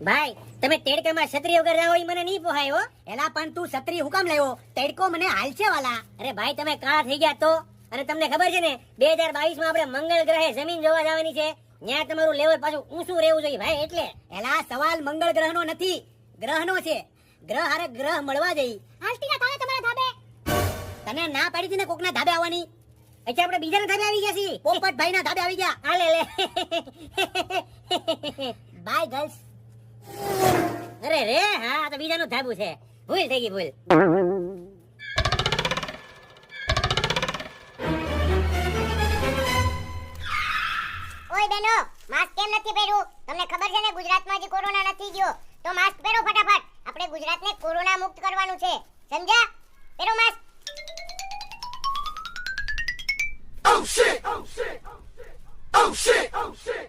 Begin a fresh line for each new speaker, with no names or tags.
ભાઈ તમે તેડકામાં છત્રી વગર રહો ઈ મને નહીં પોહાય હો. એલા પણ તું છત્રી હુકામ લાવ્યો? તેડકો મને હાલશે વાલા. અરે ભાઈ તમે કાળા થઈ ગયા તો. અને તમને ખબર છે ને 2022 માં આપણે મંગળ ગ્રહે જમીન જોવા જવાની છે. ત્યાં તમારું લેવલ પાછું ઊંચું રહેવું જોઈએ ભાઈ. એટલે એલા સવાલ મંગળ ગ્રહનો નથી, ગ્રહનો છે. ગ્રહ હારે ગ્રહ મળવા જઈ.
આસ્તીના તાળે તમારા ધાબે.
તને ના પાડી હતી ને કોકના ધાબે આવવાની. એટલે આપણે બીજાના ધાબે આવી ગયા છીએ. પોપટભાઈ ના ધાબે આવી ગયા. હાલે લે. Bye girls. અરે રે હા તો બીજાનું ધાબુ છે. ભૂલ થઈ ગઈ ભૂલ.
ઓય બેનો, માસ્ક કેમ નથી પહેર્યું? તમને ખબર છે ને ગુજરાતમાં હજી કોરોના નથી ગયો. તો માસ્ક પહેરો ફટાફટ. આપણે ગુજરાતને કોરોના મુક્ત કરવાનું છે. સમજ્યા? પહેરો mask.
Oh shit! Oh shit! Oh shit! Oh shit!